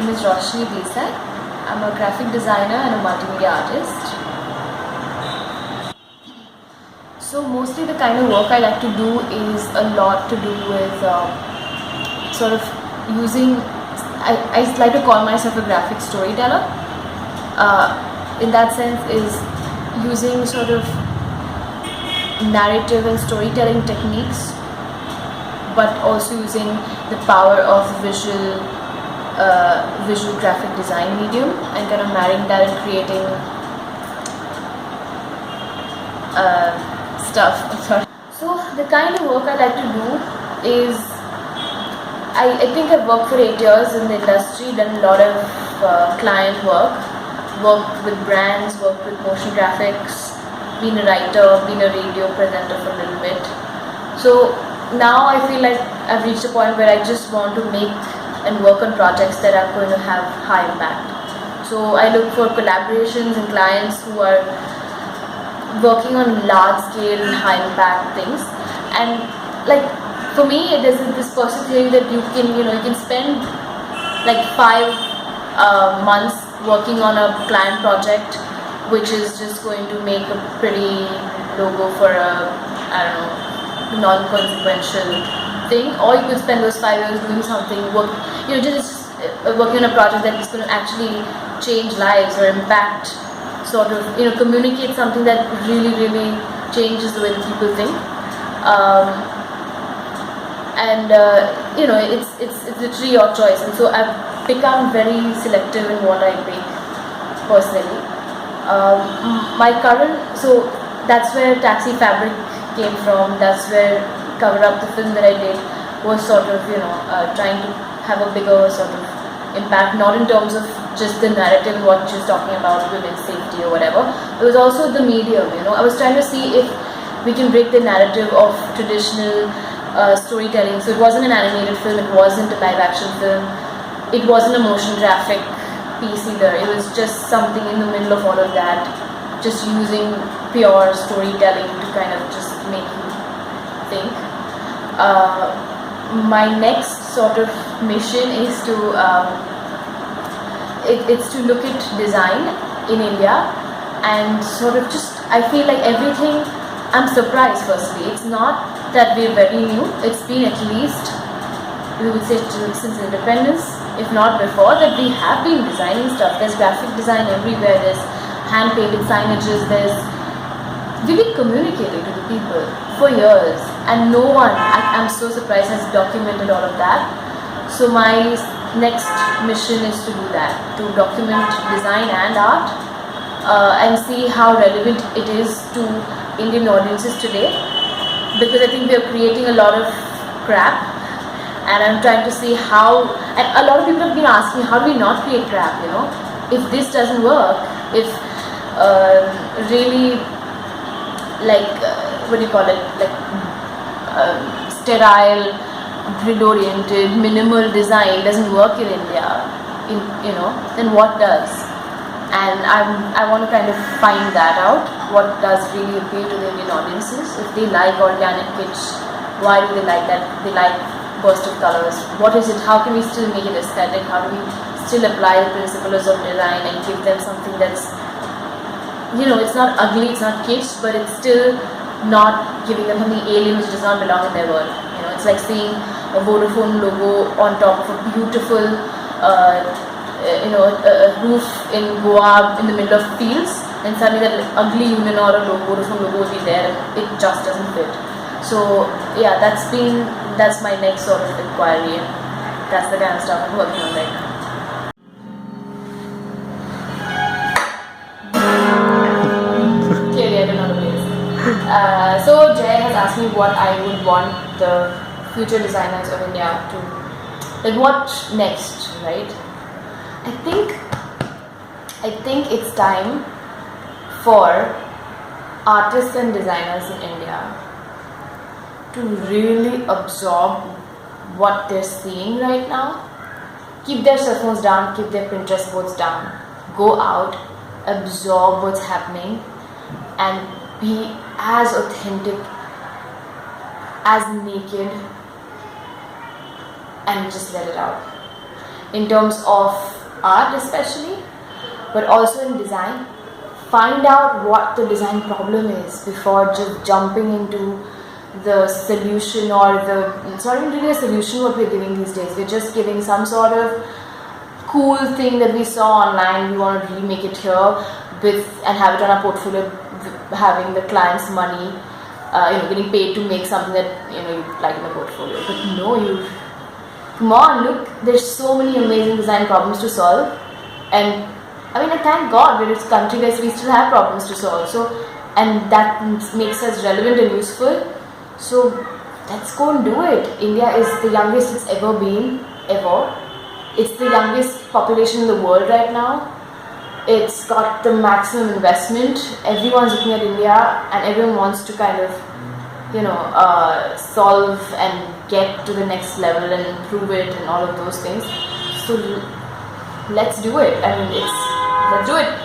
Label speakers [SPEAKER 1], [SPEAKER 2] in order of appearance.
[SPEAKER 1] name is Roshni Desai. I'm a graphic designer and a multimedia artist. So mostly the kind of work I like to do is a lot to do with sort of using, I like to call myself a graphic storyteller. In that sense is using sort of narrative and storytelling techniques, but also using the power of visual graphic design medium and kind of marrying that and creating stuff. So the kind of work I like to do is, I think I've worked for 8 years in the industry, done a lot of client worked with brands, worked with motion graphics, been a writer, been a radio presenter for a little bit. So now I feel like I've reached a point where I just want to make and work on projects that are going to have high impact. So I look for collaborations and clients who are working on large scale, high impact things. And like for me, there's this personal thing that you can spend like 5 months working on a client project, which is just going to make a pretty logo for a, I don't know, non-consequential thing, or you could spend those 5 years doing something, just working on a project that is going to actually change lives or impact, sort of, communicate something that really, really changes the way that people think. It's literally your choice, and so I've become very selective in what I make personally. So that's where Taxi Fabric came from. That's where Cover Up, the film that I did, was sort of trying to have a bigger sort of impact, not in terms of just the narrative, what she's talking about, women's safety or whatever. It was also the medium. I was trying to see if we can break the narrative of traditional storytelling. So it wasn't an animated film, it wasn't a live action film, it wasn't a motion graphic piece either. It was just something in the middle of all of that, just using pure storytelling to kind of just make you think. My next sort of mission is to it's to look at design in India and sort of just, I feel like everything, I'm surprised firstly. It's not that we're very new, it's been at least, we would say, since independence, if not before, that we have been designing stuff. There's graphic design everywhere, there's hand painted signages, we've been communicating to the people for years, and no one, I'm so surprised, has documented all of that. So my next mission is to do that, to document design and art, and see how relevant it is to Indian audiences today, because I think we are creating a lot of crap, and I'm trying to see how, and a lot of people have been asking, how do we not create crap, if this doesn't work, if really, like, what do you call it, like sterile, grid-oriented, minimal design doesn't work in India, then what does? And I want to kind of find that out, what does really appeal to the Indian audiences. If they like organic kitsch, why do they like that? They like burst of colors. What is it? How can we still make it aesthetic? How do we still apply the principles of design and give them something that's, it's not ugly, it's not kitsch, but it's still not giving them something alien which does not belong in their world. It's like seeing a Vodafone logo on top of a beautiful a roof in Goa in the middle of fields, and suddenly that ugly Uninor or Vodafone logo will be there, and it just doesn't fit. So yeah, that's my next sort of inquiry, and that's the kind of stuff I'm working on right now. Clearly I don't know the place. So Jay has asked me what I would want the future designers of India to, like, what next, right? I think it's time for artists and designers in India to really absorb what they're seeing right now. Keep their cell phones down, keep their Pinterest boards down, go out, absorb what's happening, and be as authentic, as naked, and just let it out. In terms of art especially, but also in design. Find out what the design problem is before just jumping into the solution, or it's not even really a solution what we're giving these days. We're just giving some sort of cool thing that we saw online. We want to remake it here and have it on our portfolio, having the client's money, getting paid to make something that you like in the portfolio. But no, come on, look, there's so many amazing design problems to solve, and I thank God we're a country where we still have problems to solve. So, and that makes us relevant and useful. So let's go and do it. India is the youngest it's ever been, ever. It's the youngest population in the world right now. It's got the maximum investment. Everyone's looking at India, and everyone wants to kind of, solve and get to the next level and improve it and all of those things. So let's do it. Let's do it.